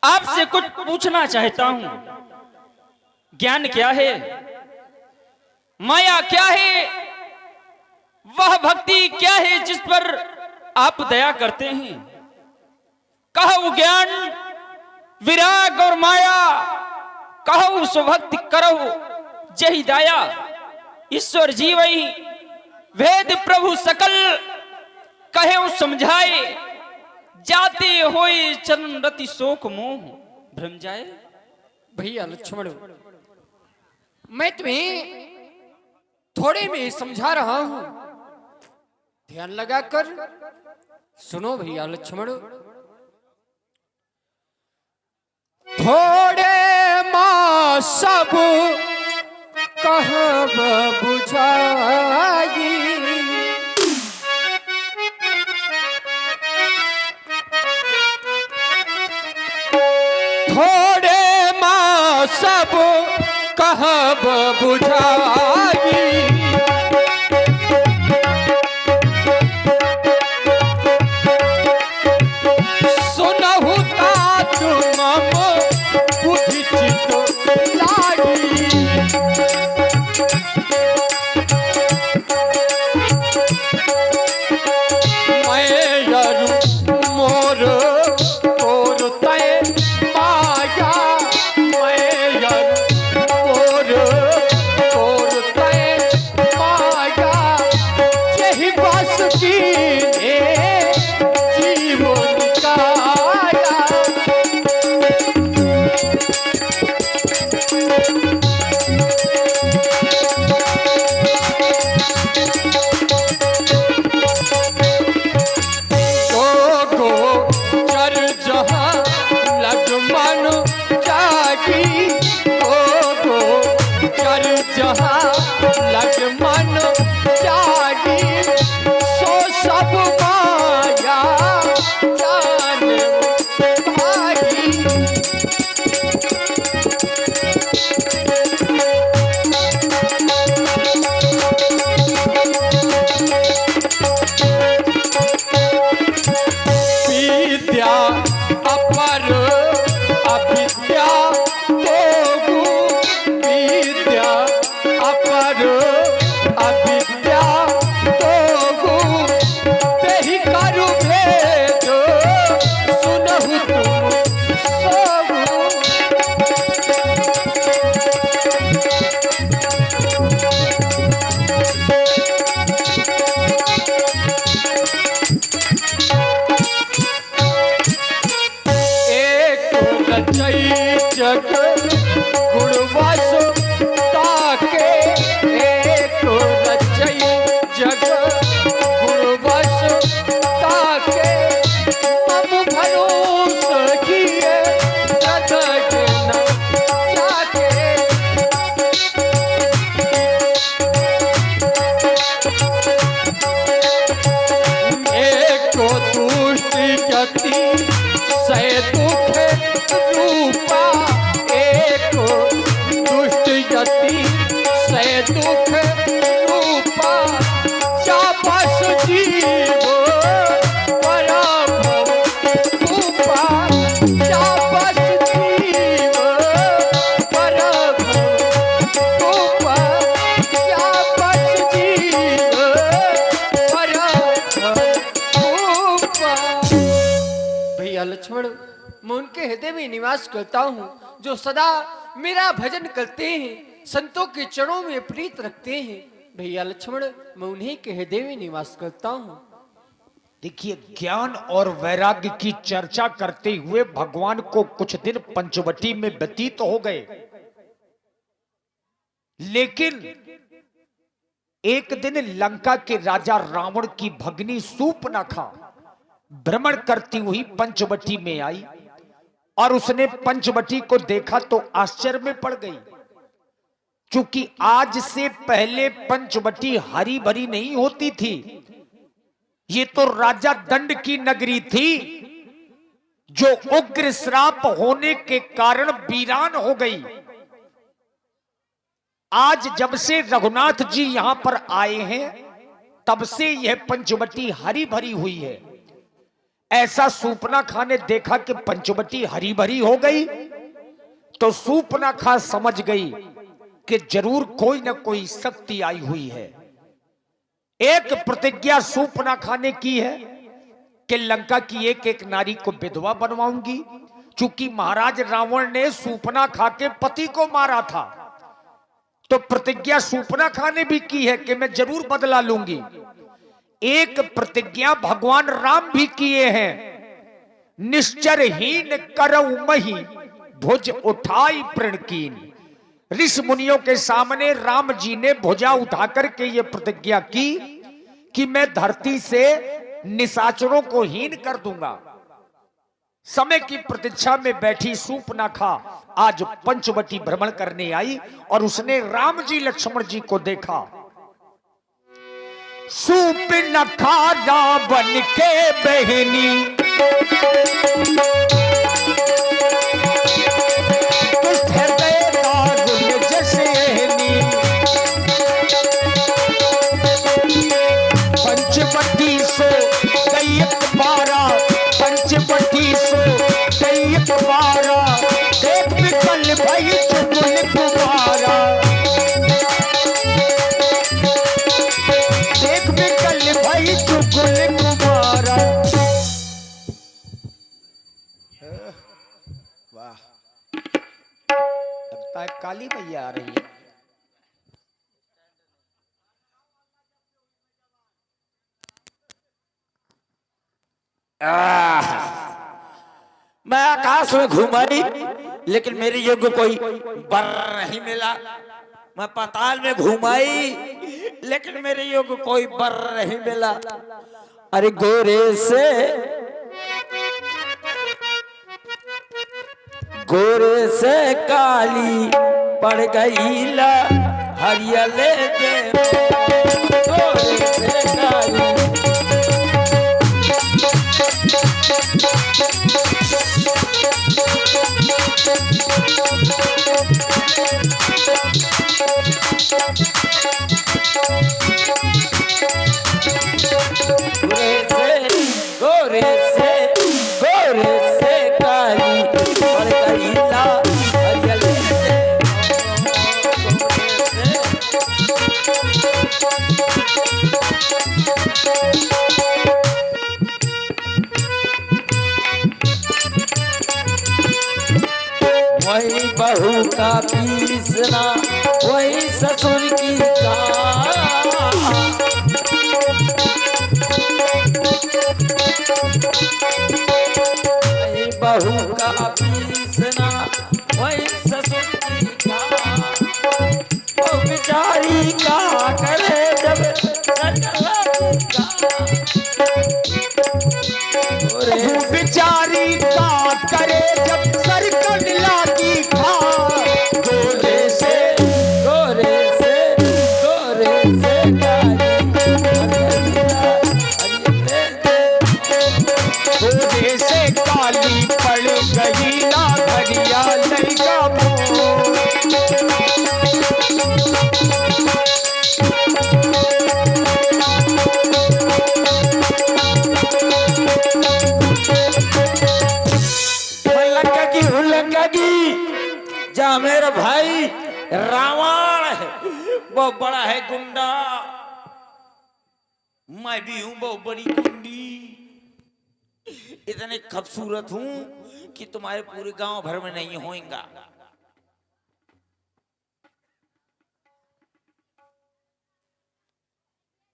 आपसे कुछ पूछना चाहता हूं। ज्ञान क्या है, माया क्या है, वह भक्ति क्या है जिस पर आप दया करते हैं? कहो ज्ञान, विराग और माया, कहो सुभक्ति करो जही दाया। ईश्वर जीवई वेद प्रभु सकल, कहे समझाए जाते होए चरण रति शोक मोह भ्रम जाए। भैया लक्ष्मण, मैं तुम्हें थोड़े में समझा रहा हूं, ध्यान लगाकर सुनो भैया लक्ष्मण। थोड़े माँ सब कहब बुझाई, थोड़े माँ सब कहब बुझाई, सुनहु तात मम बुद्धि चित लागी। मैं अरु मोर तोर तय माया, मैं अरु मोर तोर तय माया, यही बस की जीवन काया। चर जहाँ लग मन जागी, गो चर जहाँ लग मन जागी, सो सब माया जान भागी। विद्या अपर अविद्या तोगु, विद्या अपर अविद्या तोगु, तेहि करु भेद सुनहु तुम सबु। रचई जग गुणवासो ताके, एक रचई जग गुणवासो ताके, मम भरोस किए रतक न जाके। एक दुष्टि गति से दुख रूपा, एक दुष्ट गति से दुख रूपा, चापस जीव पराभव रूपा, चापस जीव पराभव रूपा, चापस जीव पराभव रूपा। भैया लक्ष्मण, मैं उनके हृदय में निवास करता हूँ जो सदा मेरा भजन करते हैं, संतों के चरणों में प्रीत रखते हैं। भैया लक्ष्मण, मैं उन्हीं के हृदय में निवास करता हूँ। देखिए, ज्ञान और वैराग्य की चर्चा करते हुए भगवान को कुछ दिन पंचवटी में व्यतीत हो गए, लेकिन एक दिन लंका के राजा रावण की भगनी सूर्पनखा भ्रमण करती हुई पंचवटी में आई और उसने पंचवटी को देखा तो आश्चर्य में पड़ गई, क्योंकि आज से पहले पंचवटी हरी भरी नहीं होती थी। ये तो राजा दंड की नगरी थी, जो उग्र श्राप होने के कारण वीरान हो गई। आज जब से रघुनाथ जी यहां पर आए हैं, तब से यह पंचवटी हरी भरी हुई है। ऐसा सूपनाखा ने देखा कि पंचवटी हरी भरी हो गई, तो सूपनाखा समझ गई कि जरूर कोई ना कोई शक्ति आई हुई है। एक प्रतिज्ञा सूपनाखा ने की है कि लंका की एक एक नारी को विधवा बनवाऊंगी। चूंकि महाराज रावण ने सूपनाखा के पति को मारा था, तो प्रतिज्ञा सूपनाखा ने भी की है कि मैं जरूर बदला लूंगी। एक प्रतिज्ञा भगवान राम भी किए हैं, निश्चरहीन करऊ मही भुज उठाई प्रणकीन। ऋषि मुनियों के सामने राम जी ने भुजा उठाकर के ये प्रतिज्ञा की कि मैं धरती से निशाचरों को हीन कर दूंगा। समय की प्रतीक्षा में बैठी सूपनाखा आज पंचवटी भ्रमण करने आई और उसने राम जी लक्ष्मण जी को देखा। सूपनाखा रावण के बहनी पंचवटी सो दैयक मारा, पंचवटी सो दैयक मारा, देख विकल भाई चुगल कुमारा, देख विकल भाई चुगल कुमारा। वाह, लगता है काली मैया आ रही है। मैं आकाश में घूमाई लेकिन मेरे योग्य कोई बर नहीं मिला। मैं पाताल में घूमाई लेकिन मेरे योग्य कोई बर नहीं मिला। अरे गोरे से काली पड़ गई ला हरियाले दे, गोरे से काली गोरे से काली पड़ गई ला हरियाले दे, वही बहू का पीसना वही ससुर की वही बहू का पीसना वही ससुर की वो बेचारी का करे जब बेचारी का करे जब सरकन लागी खा। गोरे से गोरे से काली पड़ गई ना घरिया लैका जा मेरा भाई रावण है वो बड़ा है गुंडा, मैं भी हूं बहुत बड़ी गुंडी। इतने खूबसूरत हूं कि तुम्हारे पूरे गांव भर में नहीं होएगा।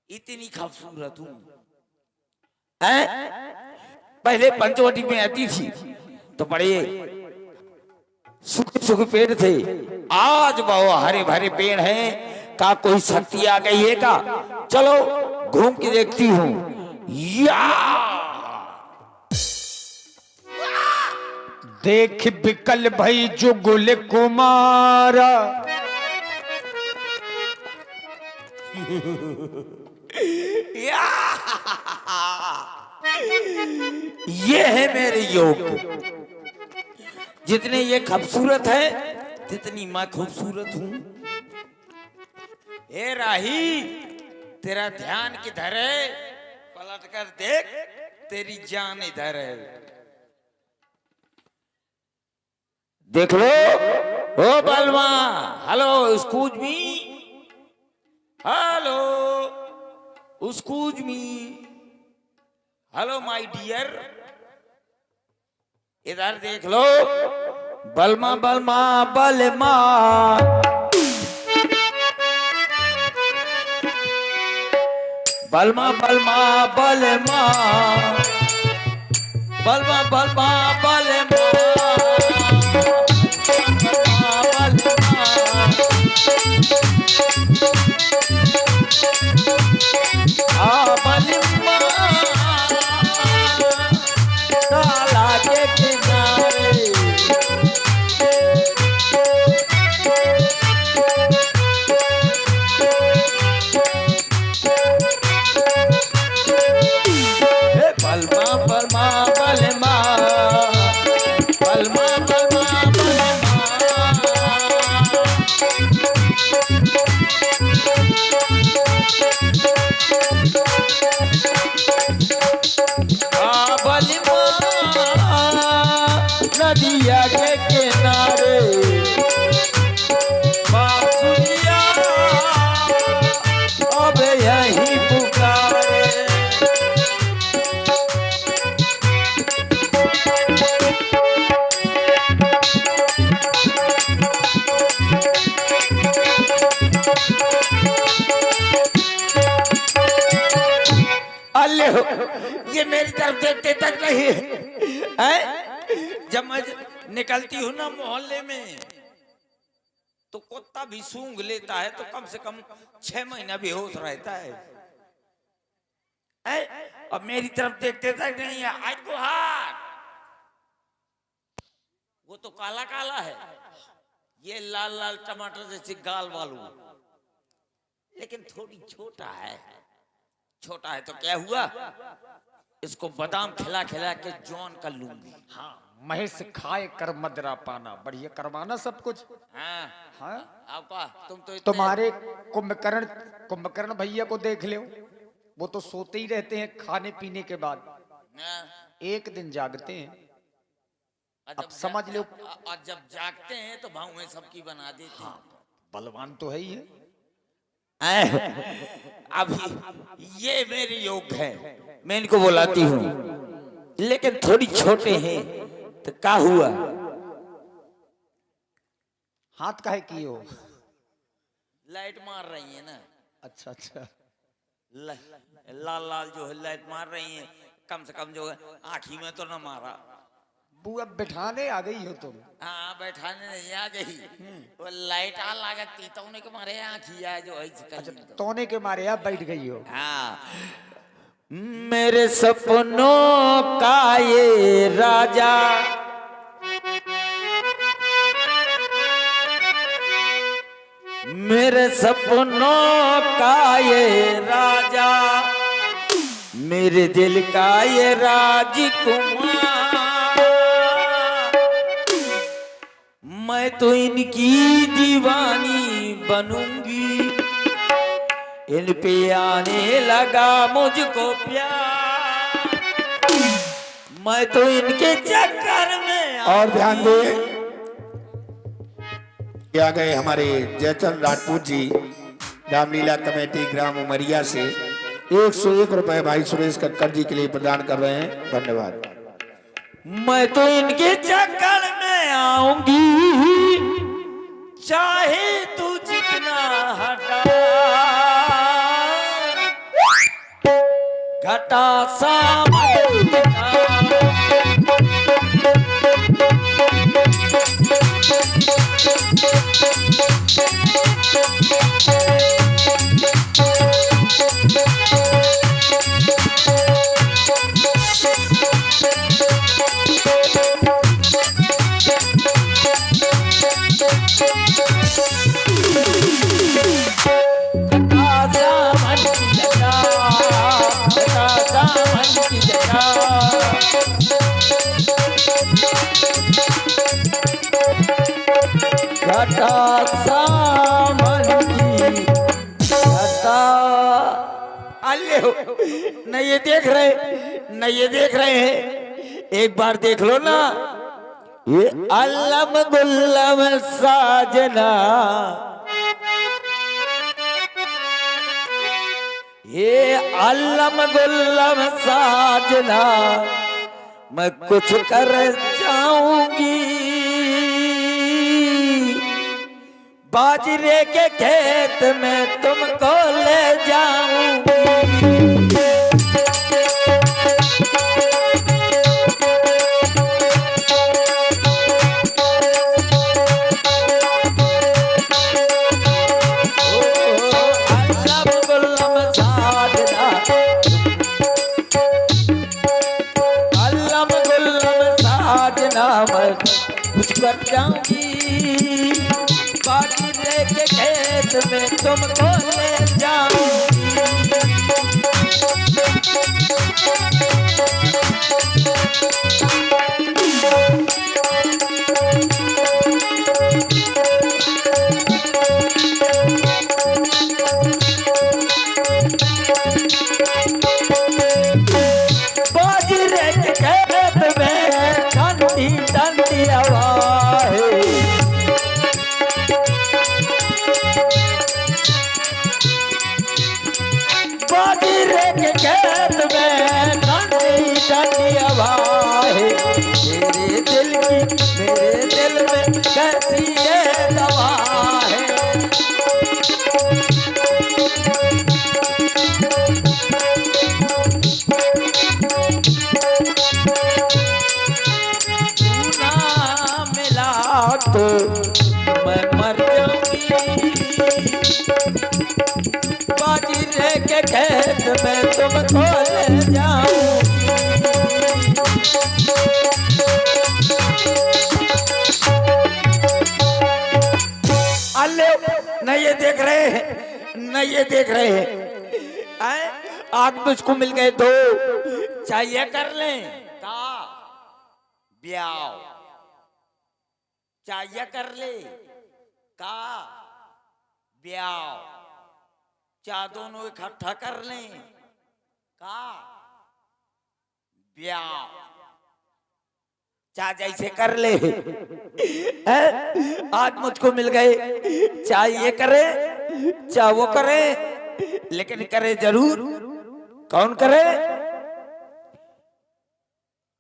इतनी खूबसूरत हूं। पहले पंचवटी में आती थी तो बड़े सूखे पेड़ थे, आज बहुत हरे भरे पेड़ हैं। का कोई शक्ति आ गई है का? चलो घूम के देखती हूँ। या देख बिकल भई जुगुल कुमारा, ये है मेरे योग। जितने ये खूबसूरत है जितनी मैं खूबसूरत हूं। ए राही तेरा ध्यान किधर है? पलट कर देख तेरी जान इधर है। देख लो ओ बलवा, hello excuse me, hello excuse me, hello my dear, इधर देख लो। बलमा बलमा बलमा, बलमा बलमा बलमा, बलमा बलमा बलमा, बलमा ताला के किनारे बलमा बलमा बलमा, बलमा बलमा बलमा, बलमा नदिया के किनारे बांसुरिया अब यही पुकारे। अल्ले हो, ये मेरी तरफ देखते तक नहीं है। जब मैं निकलती हूँ ना मोहल्ले में तो कुत्ता भी सूंघ लेता है तो कम से कम 6 महीना बेहोश रहता है। अब मेरी तरफ देखते तक नहीं है। आज को हाथ वो तो काला काला है, ये लाल लाल टमाटर जैसे गाल वालू, लेकिन थोड़ी छोटा है। छोटा है तो क्या हुआ, इसको बादाम खिला खिला के जॉन कर लूंगी। हाँ, महेश खाए कर मदरा पाना, बढ़िया करवाना सब कुछ। हाँ हाँ, आपका तुम तो तुम्हारे कुंभकर्ण भैया को देख लो, वो तो सोते ही रहते हैं खाने पीने के बाद, एक दिन जागते हैं। अब समझ लो, और जब जागते हैं तो भाव में सबकी बना देते हैं। बलवान तो है ही है। अभी ये मेरे योग है, मैं इनको बुलाती हूँ, लेकिन थोड़ी छोटे हैं तो क्या हुआ। हाथ काहे की हो? लाइट मार रही है ना। अच्छा अच्छा, लाल लाल जो है लाइट मार रही है, कम से कम जो है आँखी में तो न मारा। बुआ बैठाने आ गई हो तुम? हाँ बैठाने नहीं आ गई, वो लाइट आ लागती तो उन्हें के मारे आँखी आए जो है। अच्छा, तोने के मारे आप बैठ गई हो। हाँ, मेरे सपनों का ये राजा, मेरे सपनों का ये राजा, मेरे दिल का ये राजकुमार, मैं तो इनकी दीवानी बनूंगी, इन पे आने लगा मुझको प्यार, मैं तो इनके चक्कर में। और ध्यान दे, आ गए हमारे जयचंद राजपूत जी रामलीला कमेटी ग्राम उमरिया से 101 रुपए भाई सुरेश कक्कड़ जी के लिए प्रदान कर रहे हैं। धन्यवाद। मैं तो इनके चक्कर में आऊंगी, चाहे तू जितना हटा, घटा अल्ले हो न ये देख रहे हैं, एक बार देख लो ना। ये अल्लम गुल्लम साजना, ये अल्लम गुल्लम साजना, मैं कुछ कर जाऊंगी, बाजरे के खेत में तुमको ले जाऊंगी। कुछ कर जाऊंगी, बाजरे के खेत में तुमको ले जाऊंगी। बाजरे के खेत में ठंडी ठंडी हवा है, बाजरे के खेत में ठंडी ठंडी हवा है। मेरे दिल में कैसी ये दवा है। तो मैं मर जाऊंगी, बाजरे के खेत में तुमको ले जाऊंगी। अल्ले न ये देख रहे हैं, आग मुझको मिल गए दो, चाहिए कर लें का ब्याह, चाहिए कर ले का ब्याह, चा दोनों इकट्ठा कर लें का ब्याह, चा जैसे कर ले। आज मुझको मिल गए, चाहे ये करे चाहे वो करे, लेकिन करे जरूर। कौन करे?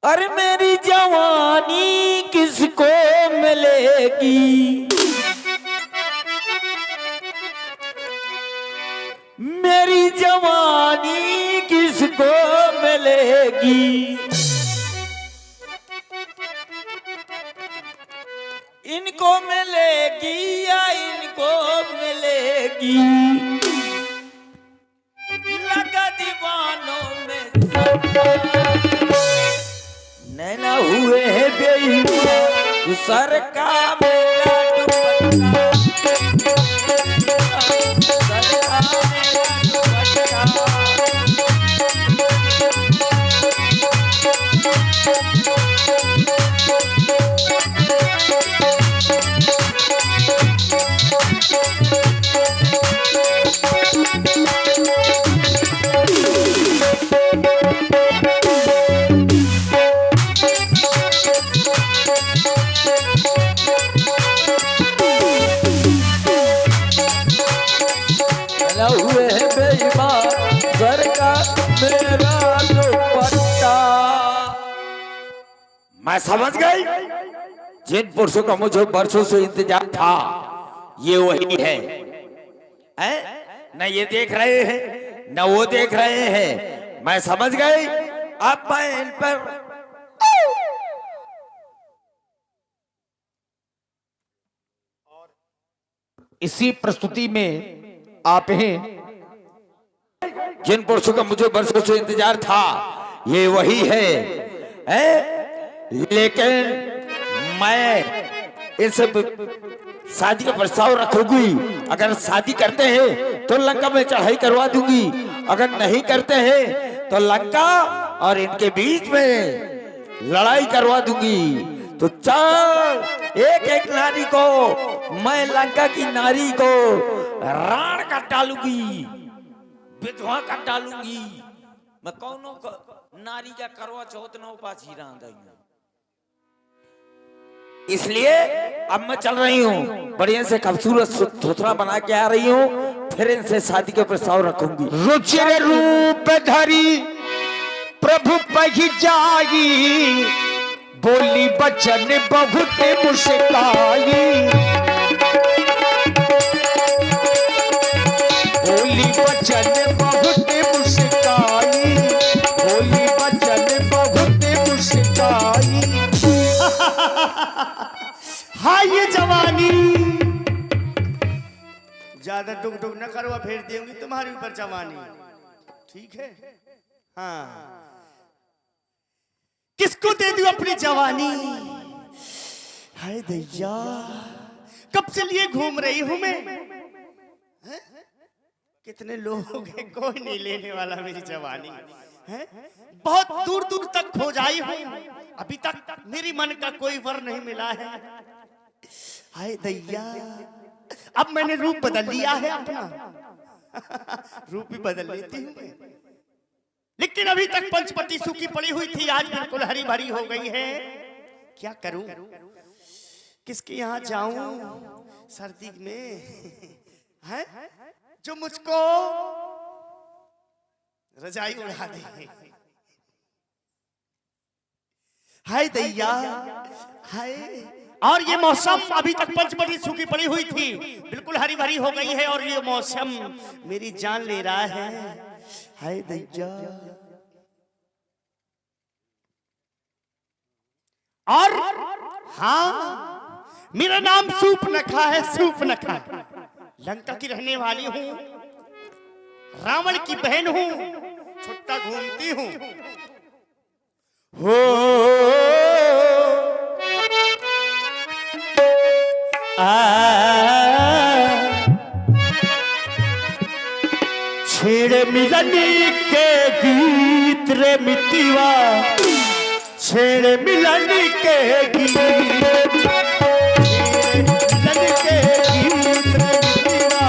अरे मेरी जवानी किसको मिलेगी, मेरी जवानी किसको मिलेगी, इनको मिलेगी या इनको मिलेगी, लगा दीवानों में नैना हुए हैं बेईमान, सर का मेरा दुपट्टा, सर का मेरा हुए बेईमान, सर का मेरा दुपट्टा। मैं समझ गई, जिन पुरुषों का मुझे वर्षों से इंतजार था ये वही है, न ये देख रहे हैं न वो देख रहे हैं, मैं समझ गई। अब मैं इन पर इसी प्रस्तुति में आप हैं, जिन पुरुषों का मुझे वर्षों से इंतजार था ये वही है? लेकिन मैं इस शादी का प्रस्ताव रखूंगी। अगर शादी करते हैं तो लंका में चढ़ाई करवा दूंगी, अगर नहीं करते हैं तो लंका और इनके बीच में लड़ाई करवा दूंगी। तो चल एक एक नारी को, मैं लंका की नारी को राण कर डालूंगी, विधवा कर डालूंगी। मैं कौनों नारी का करवा चौथ न उपासी रहा, इसलिए अब मैं चल रही हूँ, बढ़िया से खूबसूरत थोथरा बना के आ रही हूँ, फिर इनसे शादी के प्रस्ताव रखूंगी। रुचिर रूप धरी प्रभु पही जाई, बोली बचन बहुत मुस्काई, बोली बचन बहुत मुस्काई, बोली बचन बहुत मुस्काई। हाँ ये जवानी, ज्यादा टुक टुक न करवा, फेर दूंगी तुम्हारे ऊपर जवानी, ठीक है? हाँ, किसको दे दूं अपनी जवानी? हाय दैया, कब से लिए घूम रही हूं मैं, हैं? कितने लोग हैं, कोई नहीं लेने वाला मेरी जवानी है। बहुत दूर दूर तक खोज आई हूं, अभी तक मेरी मन का कोई वर नहीं मिला है। हाय दैया, अब मैंने रूप बदल लिया है अपना, रूप भी बदल लेती हूँ मैं, लेकिन अभी तक पंचवटी सूखी पड़ी हुई थी, आज बिल्कुल हरी भरी हो गई है। क्या करूं, किसके यहाँ जाऊं सर्दी में, है जो मुझको रजाई उड़ा दे। हाय दैया, हाय, और ये मौसम अभी तक पंचवटी सूखी पड़ी हुई थी, बिल्कुल हरी भरी हो गई है, और ये मौसम मेरी जान ले रहा है। हाय दैया, और हाँ, मेरा नाम सूपनखा है, सूपनखा, लंका की रहने वाली हूं, रावण की बहन हूं, छुट्टा घूमती हूं। हो छेड़ मिलनी के गीत रे मितिवा, छेड़ मिलन के गीत, मिलन के गीत रे मितिवा,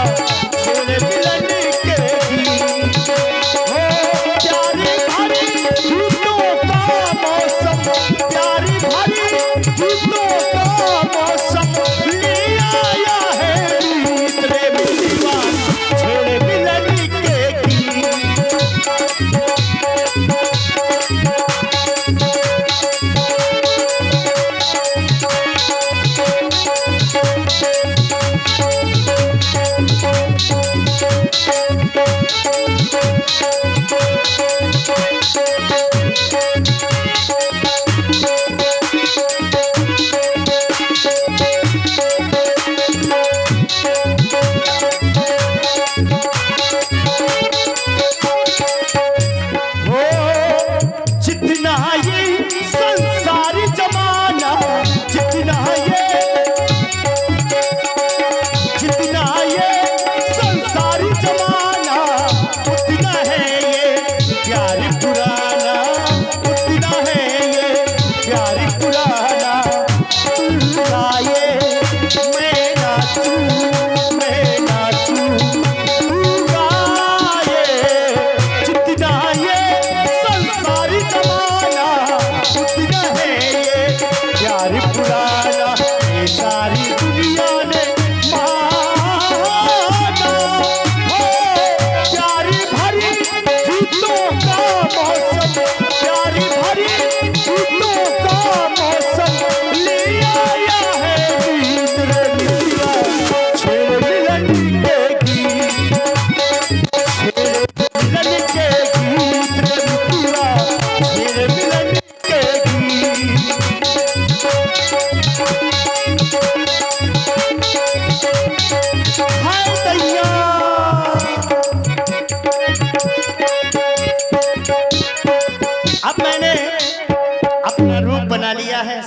छेड़ मिलन के गीत। हो प्यारी भरी धूपों का मौसम, प्यारी भरी धूपों का मौसम, ले आया है गीत रे मितिवा, छेड़ मिलन के गीत।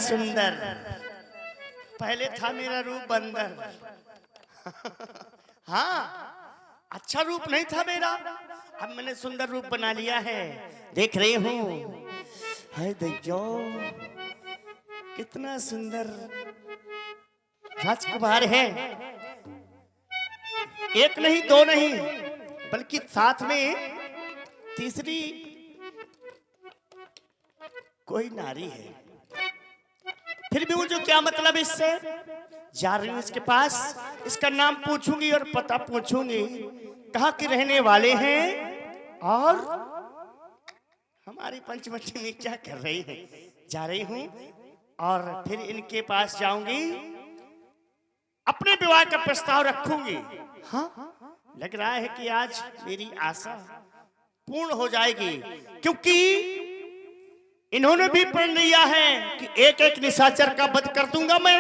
सुंदर, पहले था मेरा रूप बंदर। हाँ, अच्छा रूप नहीं था मेरा, अब मैंने सुंदर रूप बना लिया है, देख रही हूँ। हाय दैया, कितना सुंदर राजकुमार है, एक नहीं दो नहीं बल्कि साथ में तीसरी कोई नारी है। फिर भी मुझे क्या मतलब इससे? जा रही हूं इसके पास, इसका नाम पूछूंगी और पता पूछूंगी, कहाँ के रहने वाले हैं और हमारी पंचवटी में क्या कर रही है। जा रही हूं और फिर इनके पास जाऊंगी, अपने विवाह का प्रस्ताव रखूंगी। हाँ, लग रहा है कि आज मेरी आशा पूर्ण हो जाएगी, क्योंकि इन्होंने भी प्रण लिया है कि एक एक निशाचर का वध कर दूंगा मैं,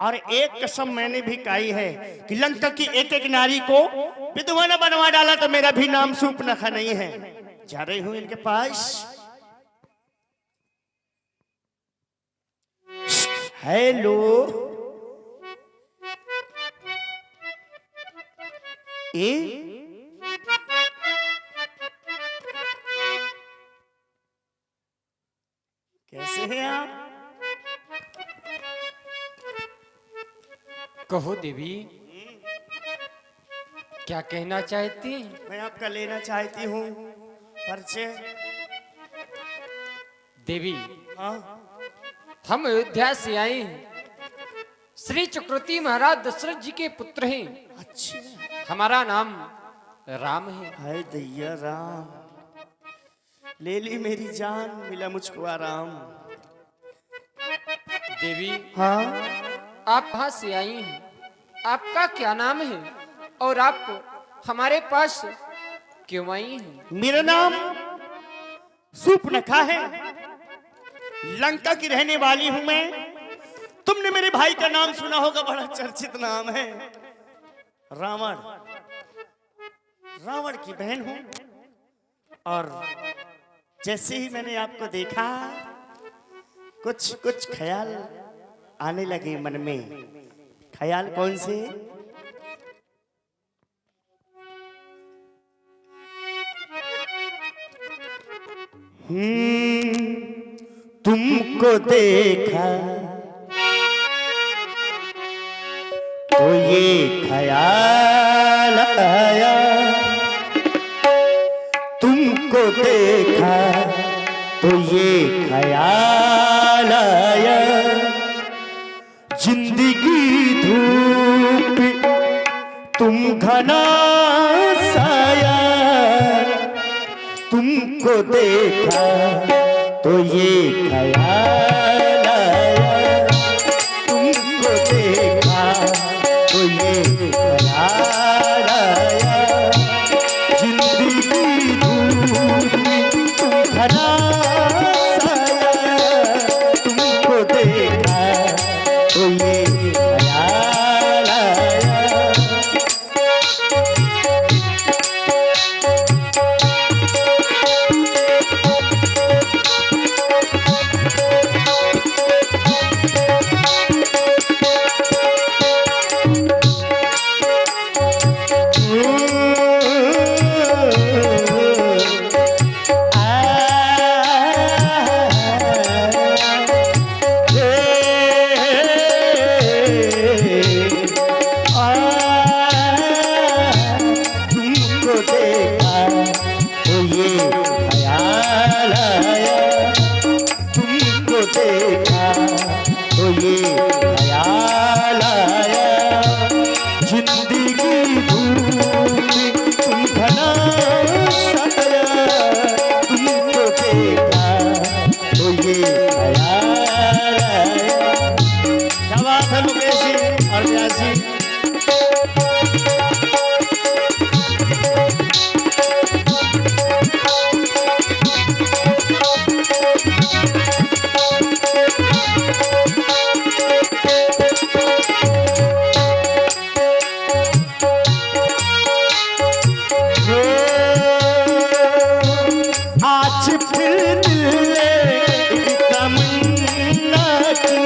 और एक कसम मैंने भी खाई है कि लंका की एक एक नारी को विधवा न बनवा डाला तो मेरा भी नाम सूर्पनखा नहीं है। जा रही हूं इनके पास। हेलो, कैसे हैं आप? कहो देवी, क्या कहना चाहती हैं? मैं आपका लेना चाहती हूँ परिचय। देवी, हाँ, हम अयोध्या से आए हैं। श्री चक्रवर्ती महाराज दशरथ जी के पुत्र हैं। अच्छा, हमारा नाम राम है। हाय दैया राम, ले ली मेरी जान, मिला मुझको आराम। देवी, हाँ, आप कहाँ से आई हैं? आपका क्या नाम है और आप हमारे पास क्यों आई हैं? मेरा नाम सूर्पनखा है, लंका की रहने वाली हूं मैं। तुमने मेरे भाई का नाम सुना होगा, बड़ा चर्चित नाम है रावण। रावण की बहन हूं, और जैसे ही मैंने आपको देखा कुछ कुछ ख्याल आने लगे मन में। ख्याल कौन से? तुमको देखा तो ये ख्याल आया, तुमको देखा तो ये ख्याल आया, जिंदगी धूप तुम घना साया, तुमको देखा तो ये ख्याल आया, तुमको देखा तो ये ख्याल आया, जिंदगी धूप तुम घना साया, तुमको देखा तो ये ख्याल आया। तुमको देखा तो ये ख्याल आया, तुमको देखा तो ये ख्याल आया, जिंदगी धूप तुम घना साया, तुमको देखा तो ये ख्याल आया। क्या बात है मुकेश जी और व्यास जी? आज फिर दिल ने एक तमन्ना की,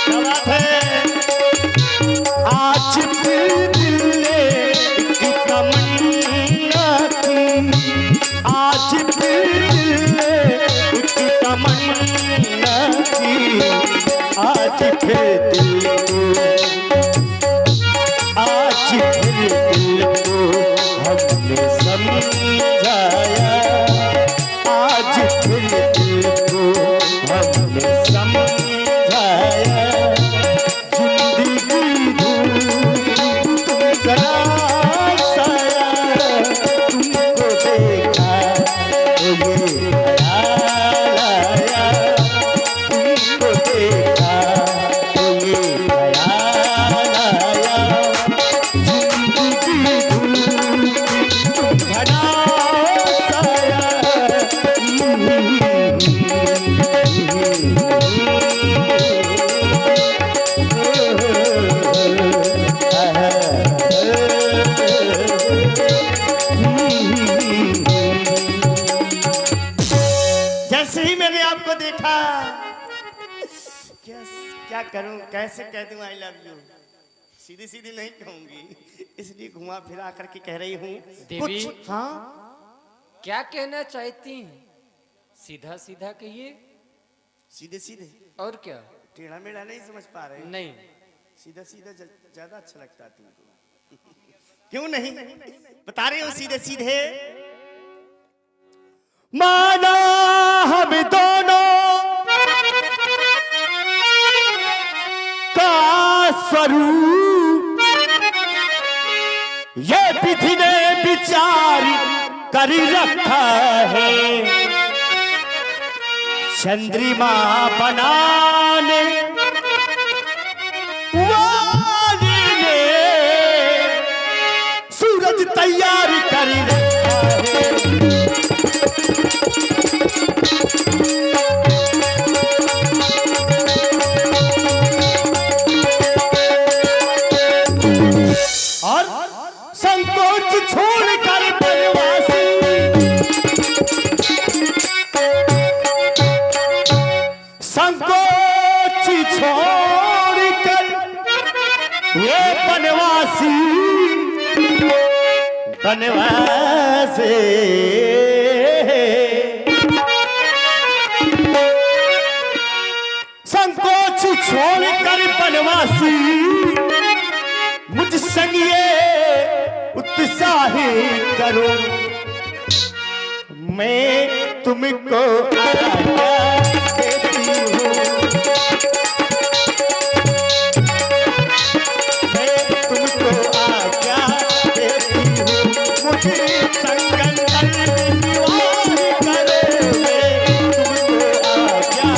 क्या बात है? आज फिर दिल ने एक तमन्ना की, आज फिर दिल ने एक तमन्ना की, आज फिर दिल को, आज फिर दिल को हमने समझाया, आज फिर दिल को हमने समझाया। जिंदगी धूप तुम जरा साया, तुमको देखा तो ये ख्याल आया, तुमको देखा तो ये ख्याल आया। जिंदगी धूप तुम भरा साया। जैसे ही मैंने आपको देखा, क्या करूं, कैसे कह दूं आई लव यू। सीधी सीधी नहीं कहूंगी, इसलिए घुमा फिरा करके कह रही हूँ देवी। कुछ। हाँ, क्या कहना चाहती हैं? सीधा सीधा कहिए। सीधे सीधे और क्या? टेढ़ा मेढ़ा नहीं समझ पा रहे? नहीं। सीधा सीधा ज्यादा अच्छा लगता है तुमको। क्यों नहीं बता रही हूँ सीधे सीधे। माना हम दोनों का स्वरूप ये विधि ने विचार कर रखा है, चंद्रमा बनाने वाले ने सूरज तैयार कर रखा है। और संकोच छोड़कर बनवासी संकोच छोड़कर ये बनवासी बनवासे संकोच छोड़कर बनवासी मुझ संग ये उत्साहित करो, मैं तुमको आज्ञा देती हूँ, मैं तुमको आज्ञा देती हूँ, मुझे संगंतर विवाह करो, मैं तुमको आज्ञा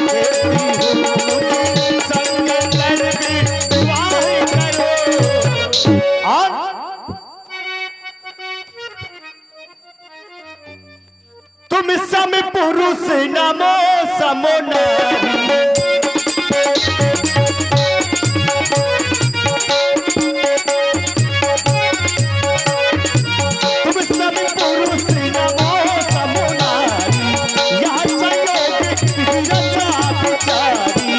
देती हूँ, मुझे संगंतर विवाह करो। और तुम सम पुरुष नमो समो नारी, तुम सम पुरुष नमो समो नारी, यहाँ चलो रचा बिचारी।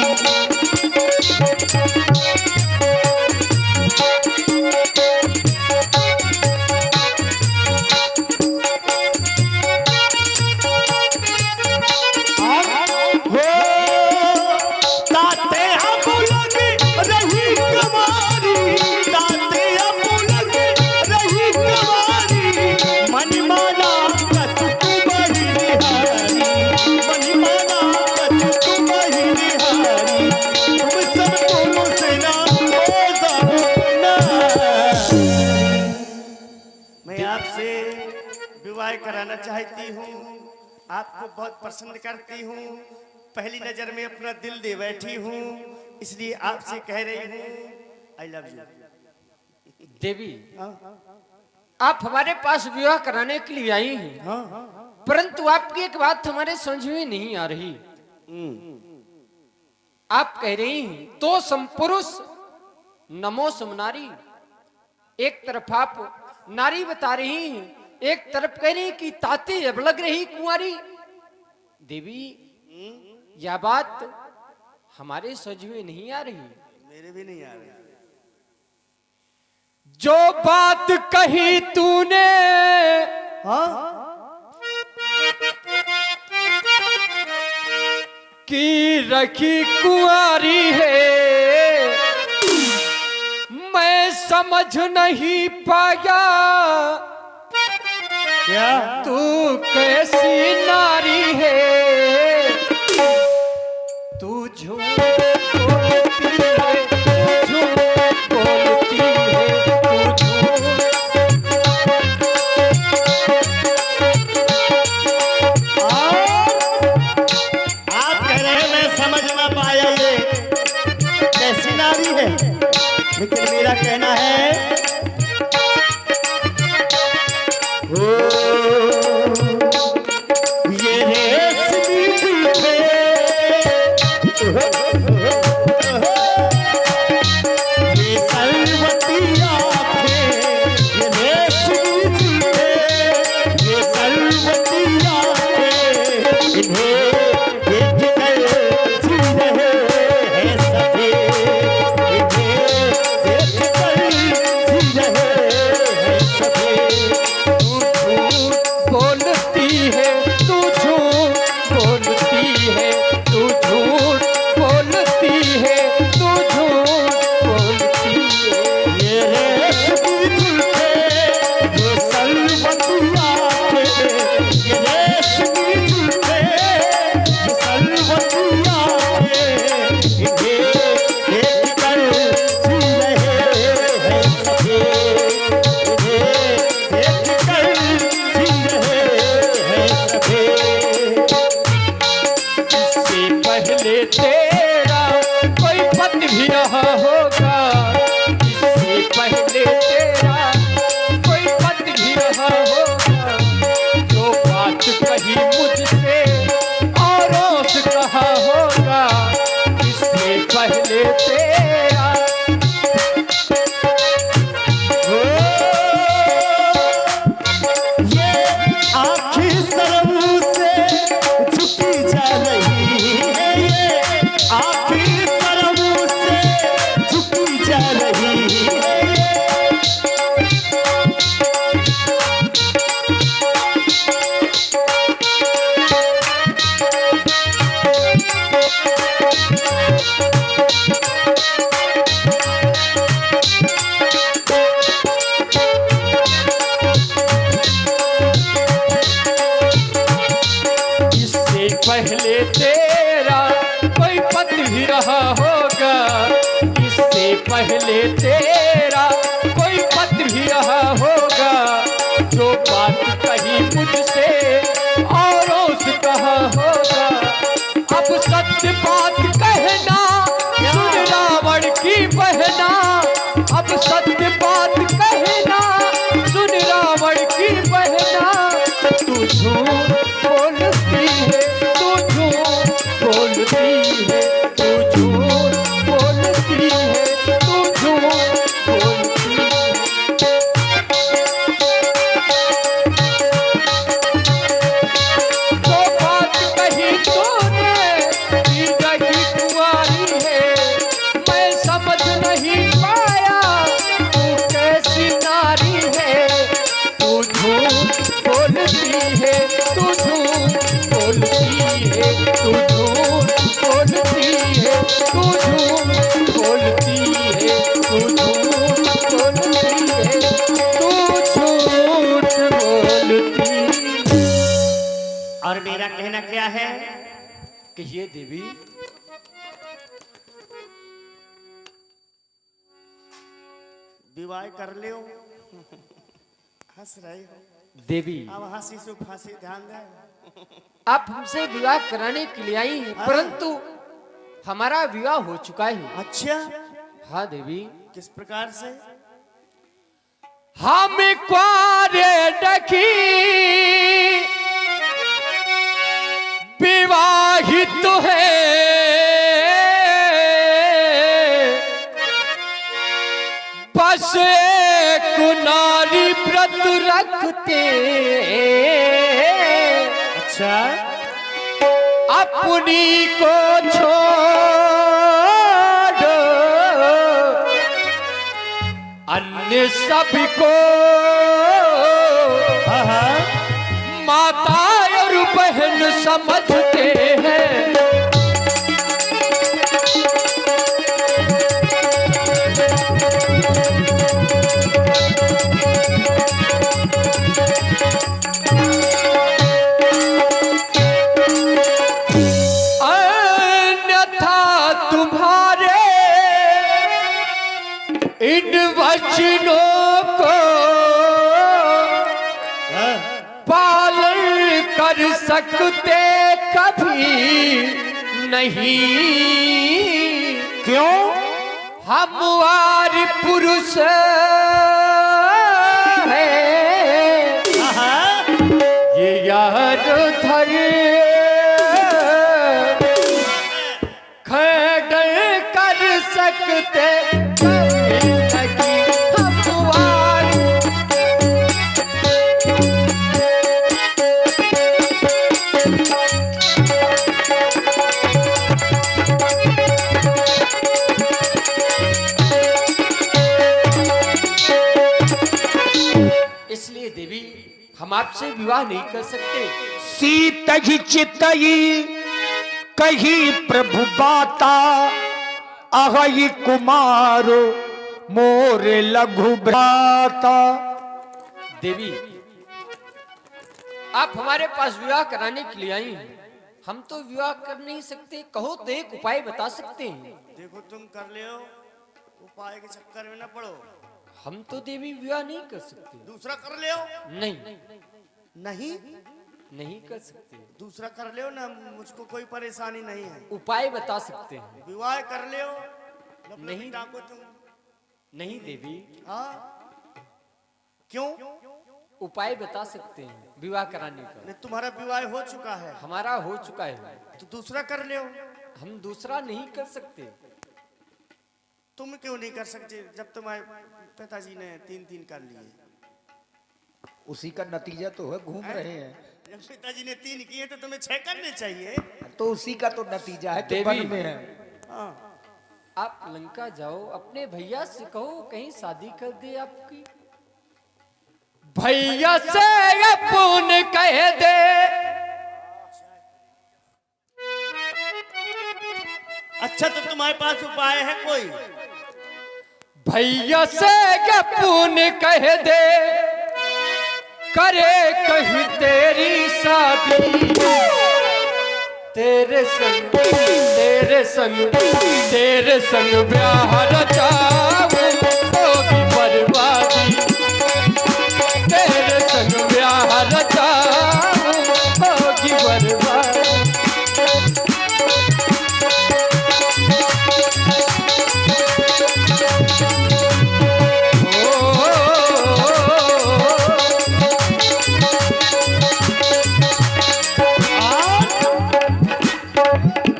मैं आपसे विवाह कराना चाहती हूँ, आपको बहुत पसंद करती हूँ, पहली नजर में अपना दिल दे बैठी हूँ, इसलिए आपसे कह रही हूँ आई लव यू। देवी, आप हमारे पास विवाह कराने के लिए आई हैं, परंतु आपकी एक बात हमारे समझ में नहीं आ रही। आप कह रही हैं तो समपुरुष नमो समनारी, एक तरफ आप नारी बता रही हैं, एक तरफ कह रही हैं कि ताते अब लग रही कुंवारी। देवी, यह बात हमारे समझ में नहीं आ रही। मेरे भी नहीं आ रही। जो बात कही तूने की रखी कुंवारी है, मैं समझ नहीं पाया क्या तू कैसी नारी है, तू झूठ बोलती है, झूठ बोलती है, तू झूठ। आप कह रहे हैं मैं समझ ना पाया ये कैसी नारी है, लेकिन मेरा कहना है ओ, ये रेशमी जुल्फे, ये सलवती आंखें, ये रेशमी जुल्फे, ये सलवती आंखें, इन्हें देख कर जी रहे हैं सभी, इन्हें देख कर जी रहे हैं सभी। बोलती है तू झूठ बोलती है, तू झूठ बोलती है, तू झूठ बोलती है। ये रेशमी जुल्फे, ये सलवती आंखें, ये रेशमी जुल्फे, ये सलवती आंखें, इन्हें देख कर जी रहे हैं सभी, इन्हें देख कर जी रहे हैं सभी। इससे पहले तेरा कोई पति भी रहा होगा, इससे पहले तेरा कोई पति भी रहा होगा, जो बात कही मुझसे औरों से कहा होगा, इससे पहले तेरा। ये आँखें शर्म से झुकी जा रही है, ये आँखें शर्म से झुकी जा रही है, इससे पहले तेरा कोई पति भी रहा होगा, इससे पहले तेरा कोई पति भी रहा होगा, जो बात कही मुझसे औरों से कहा होगा। अब सत्य बात कहना सुन रावण की बहना, अब सत्य बात कहना सुन रावण की बहना, तू झूठ बोलती है, तू झूठ बोलती है, तू झूठ बोलती है, तू झूठ बोलती है। जो बात कही तूने की रही कुंवारी है, मैं समझ नहीं पाया तू कैसी नारी है, तू झूठ बोलती है, तू झूठ बोलती है, तू झूठ बोलती है, तू झूठ बोलती है, तू झूठ बोलती है, तू झूठ बोलती है। और मेरा कहना क्या है कि ये देवी विवाह कर लियो। हंस रहे हो, देवी अब हंसी से फांसी, ध्यान दे। आप हमसे विवाह कराने के लिए आई हैं, परंतु हमारा विवाह हो चुका है। अच्छा, हाँ देवी, किस प्रकार से? हम क्वारे डकी विवाहित है, बस एक नारी व्रत रखते, अच्छा, अपनी को छोड़ अन्य सभी को माता और बहन समझते हैं। कर सकते कभी नहीं, क्यों? हम वार पुरुष है, ये यार धर खड़े कर सकते कभी नहीं, हम वार। इसलिए देवी हम आपसे विवाह नहीं कर सकते। सीत ही चितई कही प्रभु बाता, अहि कुमार मोरे लघु भ्राता। देवी आप हमारे पास विवाह कराने के लिए आई हैं, हम तो विवाह कर नहीं सकते, कहो तो एक उपाय बता सकते हैं। देखो तुम कर ले हो, उपाय के चक्कर में न पड़ो। हम तो देवी विवाह नहीं कर सकते। दूसरा कर ले हो। नहीं नहीं नहीं कर सकते। दूसरा कर ले हो ना, मुझको कोई परेशानी नहीं है। उपाय बता सकते हैं। विवाह कर ले हो। नहीं। डाको तुम। नहीं देवी। हाँ क्यों? उपाय बता सकते हैं विवाह कराने का। नहीं, तुम्हारा विवाह हो चुका है। हमारा हो चुका है तो दूसरा कर ले हो। हम दूसरा नहीं कर सकते। तुम क्यों नहीं कर सकते जब तुम्हारे पिताजी ने 3 कर लिए? उसी का नतीजा तो है, घूम रहे हैं। जब पिताजी ने 3 किए तो तुम्हें 6 करने चाहिए। तो उसी का तो नतीजा है, देवी। वन में है। हाँ। आप लंका जाओ, अपने भैया से कहो कहीं शादी कर दे आपकी। भैया से अपन कह दे, अच्छा तो तुम्हारे पास उपाय है कोई? भैया से अपन कह दे, करे कहीं तेरी शादी, तेरे संग तेरे संग तेरे संग ब्याह रचाऊं होगी बर्बादी, तेरे संग ब्याह रचाऊं होगी बर्बादी।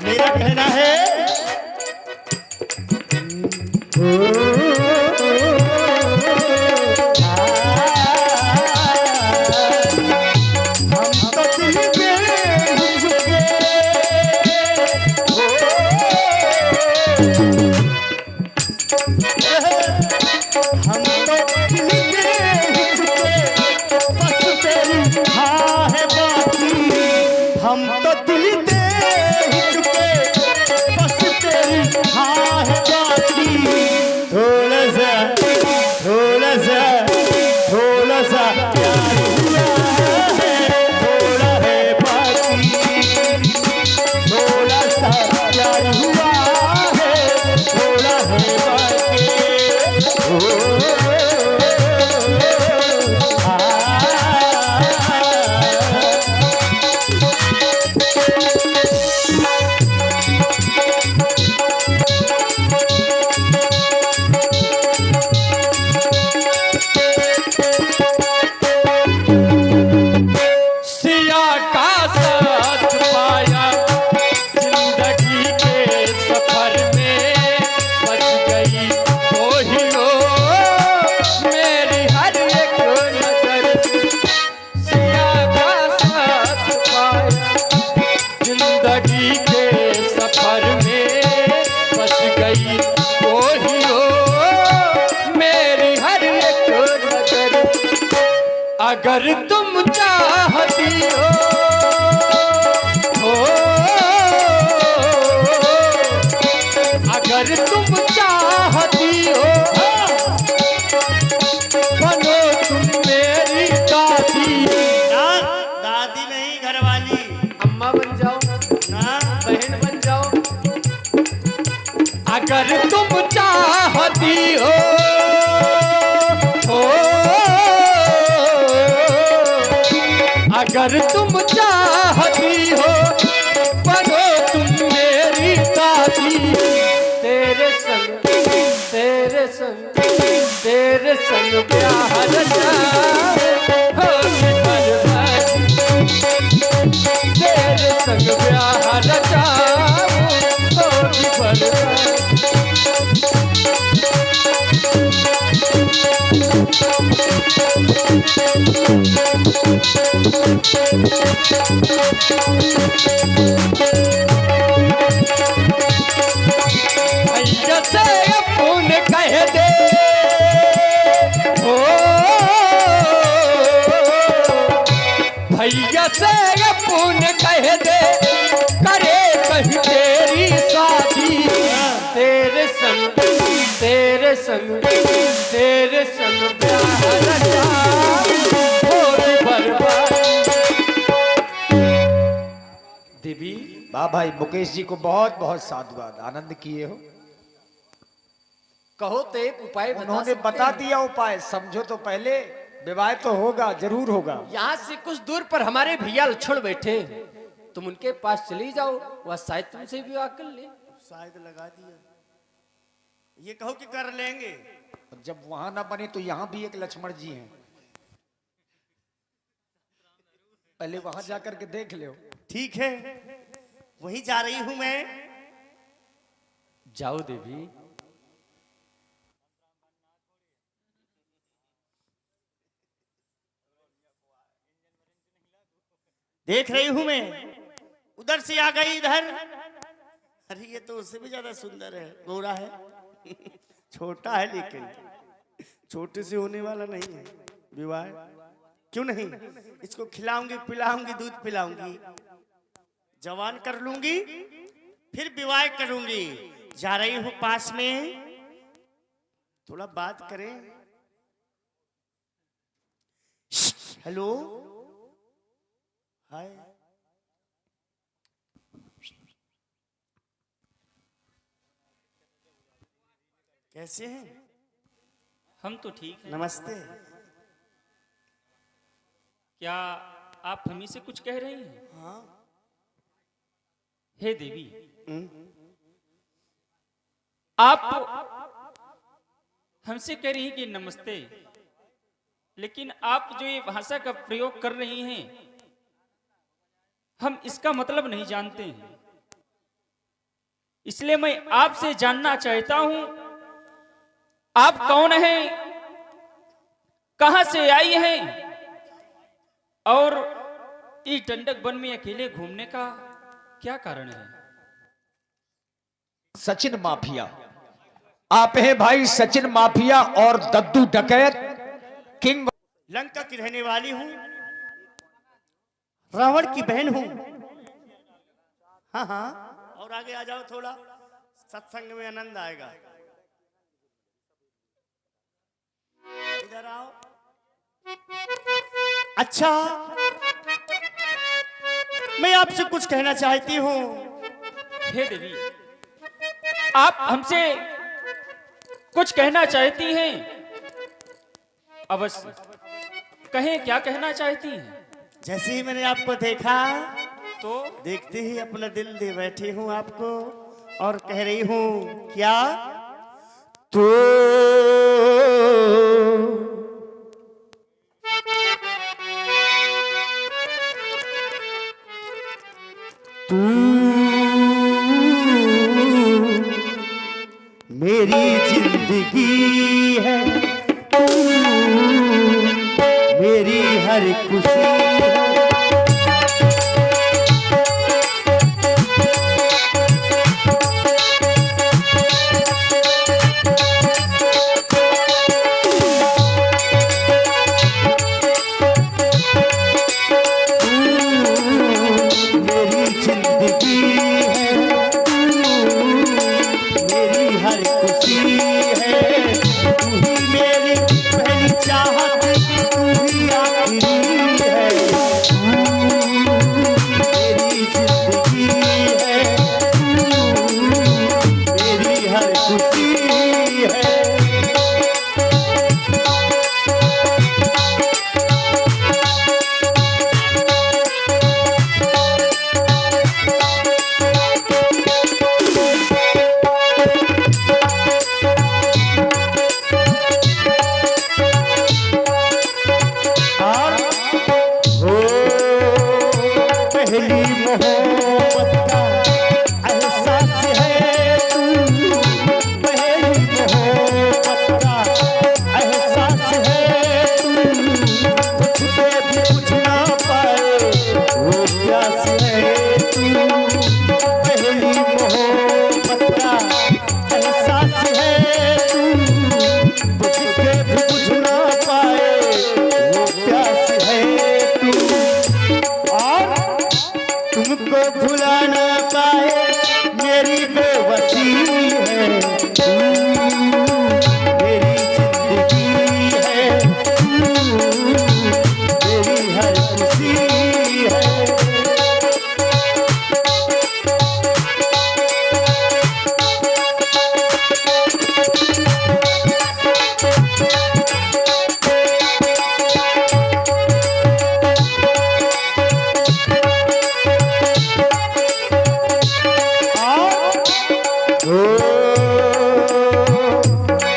मेरा कहना है हम तो दिल में झुके, हम तो दिल में झुके, बस तेरी हाँ है बाकी। हम तो दिल दे चुके, बस तेरी हाँ है बाकी। थोड़ा सा थोड़ा सा थोड़ा सा प्यार हुआ है, थोड़ा है बाकी। थोड़ा सा प्यार हुआ है, थोड़ा है बाकी। सिया का साथ पाया जिंदगी के सफर में, बच गई वो ही हो मेरी हर एक नजर। सिया का साथ पाया जिंदगी के सफर में, बच गई वो ही हो मेरी हर एक नजर। अगर तुम चाहती हो, अगर तुम चाहती हो, बनो तुम मेरी दादी। दादी नहीं, घरवाली। अम्मा बन जाओ, ना बहन बन जाओ। अगर तुम चाहती हो, अगर तुम चाहती हो बनो तुम मेरी साथी, तेरे संग तेरे संग तेरे संग प्यार होगी बर्बादी, तेरे संग प्यार होगी बर्बादी। भैया से अपन कह दे हो, भैया से अपन कह दे करे कहीं तेरी शादी, तेरे संग तेरे संग तेरे संग प्यार होगी बर्बादी। देवी वाह भाई, मुकेश जी को बहुत बहुत साधुवाद, आनंद किए हो। कहो तो एक उपाय उन्होंने बता दिया उपाय, समझो तो पहले, विवाह तो होगा, जरूर होगा। यहाँ से कुछ दूर पर हमारे भैया लक्ष्मण बैठे, तुम उनके पास चली जाओ, वह शायद तुमसे विवाह कर ले। शायद लगा दिया, ये कहो कि कर लेंगे। और जब वहां ना बने तो यहाँ भी एक लक्ष्मण जी हैं, पहले वहां जाकर के देख लो। ठीक है, वहीं जा रही हूं मैं। जाओ देवी। देख रही हूं मैं, उधर से आ गई इधर। अरे ये तो उससे भी ज्यादा सुंदर है, गोरा है, छोटा है, लेकिन छोटे से होने वाला नहीं है। विवाह क्यों नहीं, इसको खिलाऊंगी पिलाऊंगी, दूध पिलाऊंगी, जवान कर लूंगी, फिर विवाह करूंगी। जा रही हूं पास में, थोड़ा बात करें। हेलो, हाय, कैसे हैं? हम तो ठीक हैं। नमस्ते। क्या आप हमी से कुछ कह रही हैं? हाँ। हे देवी, हम्म। आप हमसे कह रही हैं कि नमस्ते, लेकिन आप जो ये भाषा का प्रयोग कर रही हैं, हम इसका मतलब नहीं जानते हैं। इसलिए मैं आपसे जानना चाहता हूं, आप कौन हैं, कहां से आई हैं, और इस डंडक वन में अकेले घूमने का क्या कारण है? सचिन माफिया, आप हैं भाई सचिन माफिया और दद्दू डकैत किंग। लंका की रहने वाली हूं, रावण की बहन हूं। हाँ हाँ, और आगे आ जाओ, थोड़ा सत्संग में आनंद आएगा। इधर आओ। अच्छा, मैं आपसे कुछ कहना चाहती हूँ। हे देवी, आप हमसे कुछ कहना चाहती हैं? अवश्य कहें, क्या कहना चाहती हैं? जैसे ही मैंने आपको देखा तो देखते ही अपना दिल दे बैठी हूँ आपको, और कह रही हूँ क्या, तो तू मेरी जिंदगी है, तू मेरी हर खुशी है। तू ही मेरी पहली चाहत, तू ही आखिरी है। पहली मोहब्बत का एहसास है तू, पहली मोहब्बत का एहसास है तू, तुझे भी कुछ ना पाए वो प्यास है तू, पहली मोहब्बत का एहसास है तू, तुझे भी कुछ ना पाए वो प्यास है तू, और तुमको भुला ना पाए मेरी बेबसी है तू, मेरी जिंदगी है तू, मेरी हर खुशी है।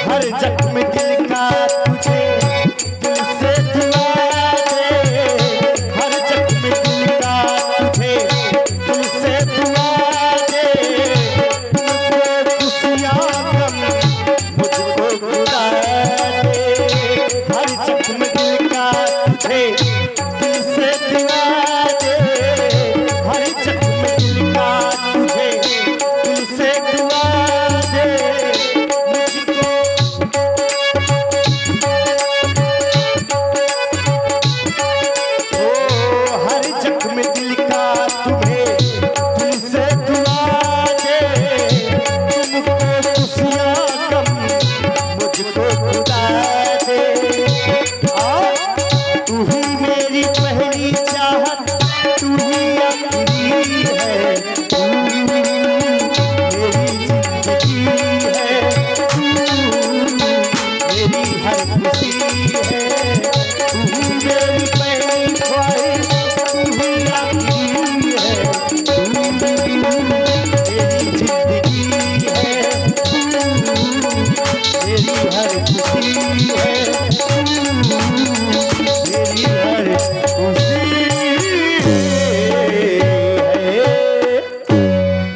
हर जख्म दिल का तुझे दिल से दुआ दे, हर जख्म दिल का तुझे दिल से दुआ दे, तुमको खुशियाँ गम मुझको खुदा दे, हर जख्म दिल का तुझे दिल से दुआ दे, हर जख्म दिल का तुझे दिल से दुआ दे, मुझको हर जख्म दिल का तुम्हें दिल से दुआ दे, तुमको खुशियाँ गम मुझको खुदा दे, और तू ही मेरी पहली चाहत, तू ही आखिरी है तू, मेरी जिंदगी है तू, मेरी हर खुशी है तू, मेरी पहली ख्वाहिश तू ही आखिरी है तू, मेरी जिंदगी है तू, मेरी हर खुशी है तू, मेरी हर खुशी है।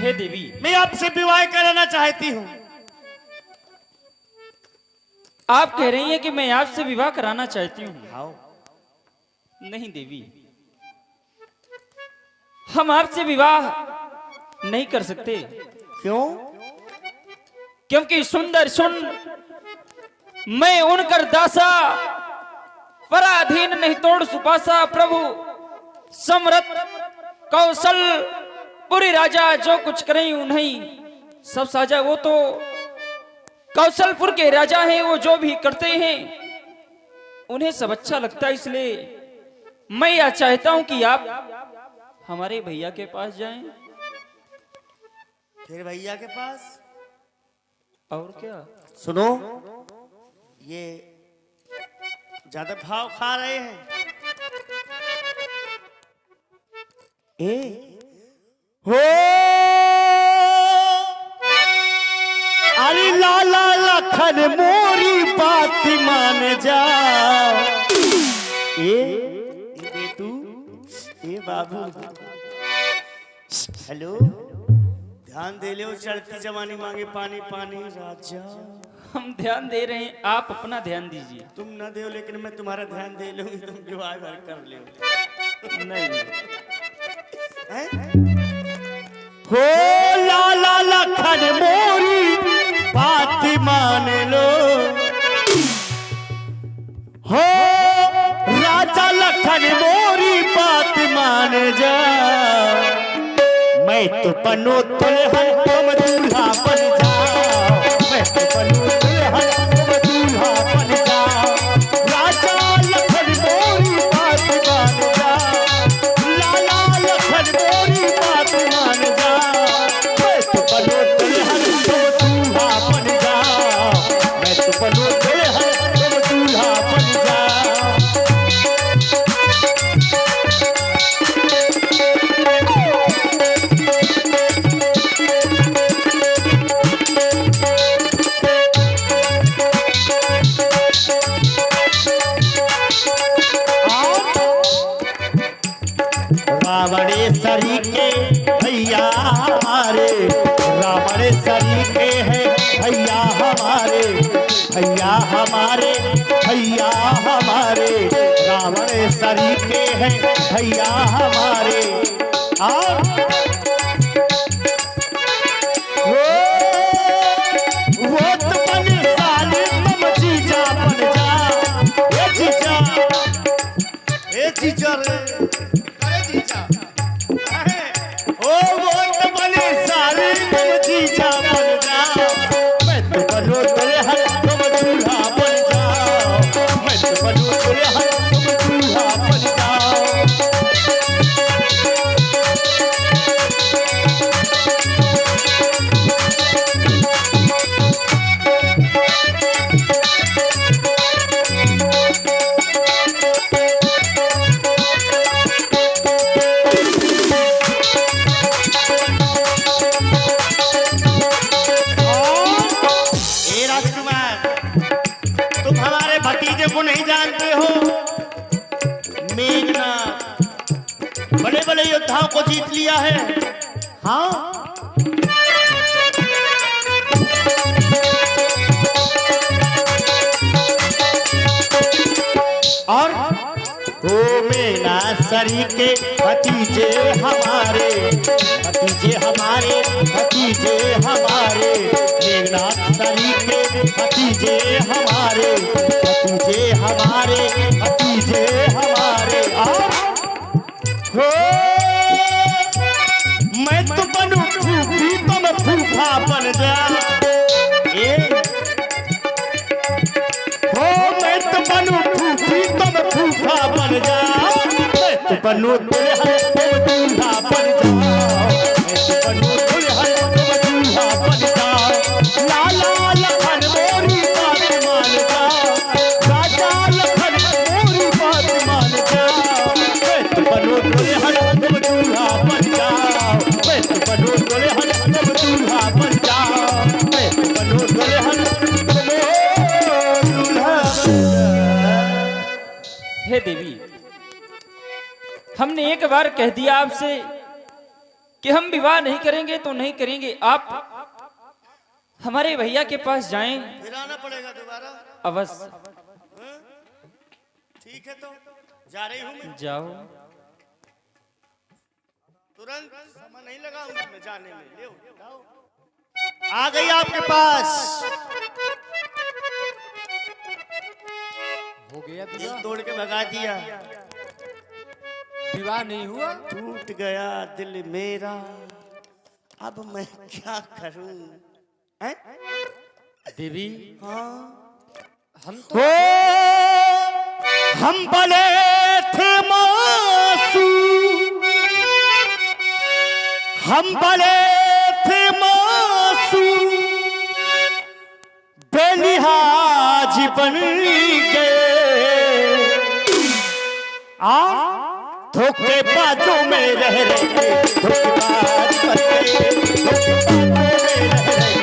हे देवी, मैं आपसे विवाह कराना चाहती हूँ। आप कह रही हैं कि मैं आपसे विवाह कराना चाहती हूँ। आओ। नहीं देवी, हम आपसे विवाह नहीं कर सकते, क्यों? क्योंकि सुंदर सुन मैं उनकर दासा, पराधीन नहीं तोड़ सुपासा, प्रभु समरथ कौशल पुरी राजा जो कुछ करें उन्हें सब साजा। वो तो कौशलपुर के राजा हैं, वो जो भी करते हैं उन्हें सब अच्छा लगता है, इसलिए मैं यह चाहता हूं कि आप हमारे भैया के पास जाएं। फिर भैया के पास? और क्या? सुनो, ये ज्यादा भाव खा रहे हैं। हो अरे लाला लखन मोरी बात मान जा, ए तू, ए बाबू, हेलो, ध्यान दे लो, चढ़ती जवानी मांगे पानी पानी राजा। हम ध्यान दे रहे हैं, आप अपना ध्यान दीजिए। तुम न दो, लेकिन मैं तुम्हारा ध्यान दे लूंगी, तुम विवाह कर लो। नहीं, हो लाला लखन मोरी बात मान लो, हो राजा लखन मोरी बात मान जा, मैं तो बनो दुल्हन तुम दूल्हा बन जाओ, मैं तो बनो दुल्हन तुम दूल्हा बन जाओ, राजा लखन मोरी बात मान जा, लाला लखन मोरी बात मान जा, मैं तो बनो दुल्हन तुम दूल्हा बन जाओ, मैं तो बनो दुल्हन तुम दूल्हा बन जाओ। सरीके भैया हमारे, रावण सरीके हैं भैया हमारे, भैया हमारे, भैया हमारे, रावण सरीके हैं भैया हमारे। और वो तो बने साले तुम जीजा बन जा, ए जीजा, ए जीजा रे, अरे जीजा, ओ वो तो बने साले तुम जीजा बन जा, मैं तो बनो दुल्हन तुम दूल्हा बन जाओ, मैं तो बनो दुल्हन तुम दूल्हा बन जाओ। तुम हमारे भतीजे को नहीं जानते हो? मेघनाथ बड़े बड़े योद्धाओं को जीत लिया है। हाँ, और ओ मेघनाथ सरी के भतीजे हमारे, भतीजे हमारे, भतीजे हमारे, मेघनाथ सरी के भतीजे हमारे, भतीजे हमारे, भतीजे हमारे। और हो मैं तो बनूं फूफी तुम फूफा बन जा, हो मैं तो बनूं फूफी तुम फूफा बन जा, मैं तो बनूं दुल्हन तुम दूल्हा बन जाओ, मैं तो बनूं दुल्हन तुम दूल्हा बन जाओ। लाला लखन मोरी बात मान जाओ, राजा लखन मोरी बात मान जाओ, मैं तो बनूं दुल्हन तुम दूल्हा बन जाओ, मैं तो बनूं दुल्हन तुम दूल्हा बन जाओ, मैं तो बनूं दुल्हन तुम दूल्हा बन जाओ। हे देवी, हमने एक बार कह दिया आपसे कि हम विवाह नहीं करेंगे तो नहीं करेंगे। आप हमारे भैया के पास जाएं। फिर आना पड़ेगा दोबारा। अवश्य। ठीक है, तो जा रही हूँ मैं। जाओ। तुरंत समय नहीं लगाऊंगा मैं जाने में। ले जाओ। आ गई आपके पास। हो गया दिल विवाह? तोड़ के भगा दिया। विवाह नहीं हुआ? टूट गया दिल मेरा, अब मैं क्या करूं? हैं? देवी, हाँ, हम हो तो हम बने थे मासूम, हम बने थे मासूम, बेलिहाज बन गए। धोखेबाजों में रह रहे धोखेबाज बन गए, धोखेबाजों में रह रहे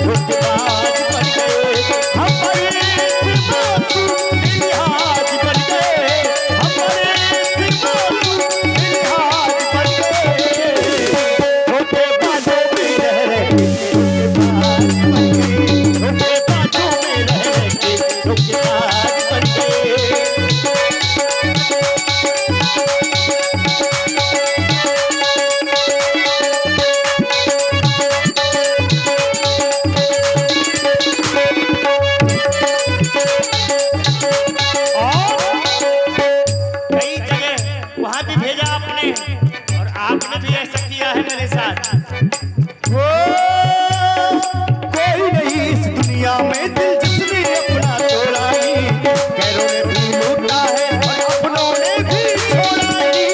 धोखेबाज बन गए। हम बने थे मासूम, बेलिहाज बन गए, हम बने थे मासूम, बेलिहाज बन गए। धोखेबाजों में रह रहे धोखेबाज बन गए, धोखेबाजों में रह रहे धोखेबाज बन गए। आपने भी ऐसा किया है मेरे साथ। वो कोई नहीं इस दुनिया में दिल जिसने अपना तोड़ा नहीं, गैरों ने भी लूटा है और अपनों ने भी छोड़ा नहीं।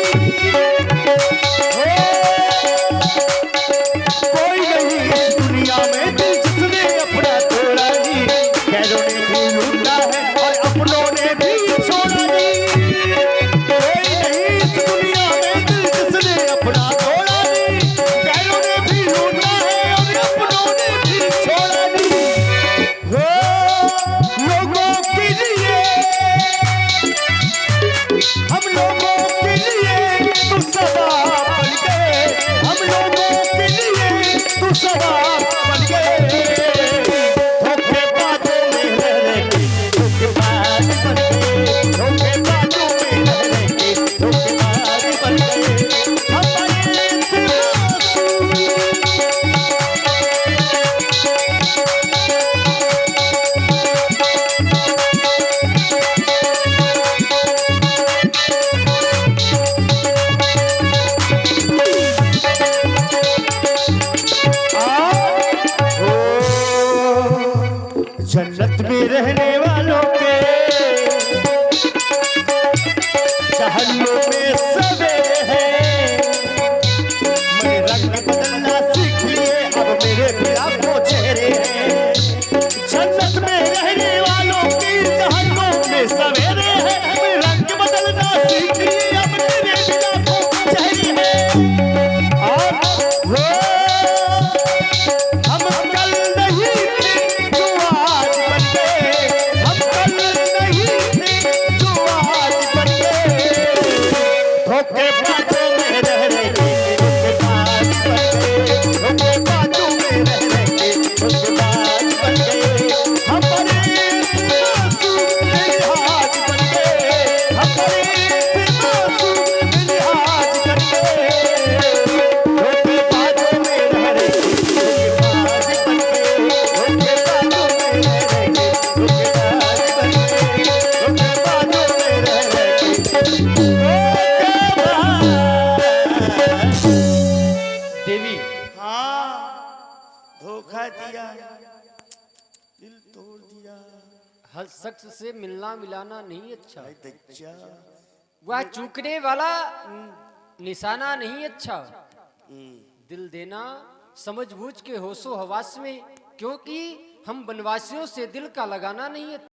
कोई नहीं इस दुनिया में दिल जिसने अपना तोड़ा नहीं, गैरों ने भी लूटा है और अपनों ने भी छोड़ा नहीं। कोई नहीं इस दुनिया में दिल जिसने अपना तोड़ा नहीं, गैरों ने भी लूटा है और दिया, दिल तोड़ दिया। हर शख्स से मिलना मिलाना नहीं अच्छा, हाय दैया, वह चूकने वाला निशाना नहीं अच्छा। दिल देना समझबूझ के होशो हवास में, क्योंकि हम वनवासियों से दिल का लगाना नहीं अच्छा।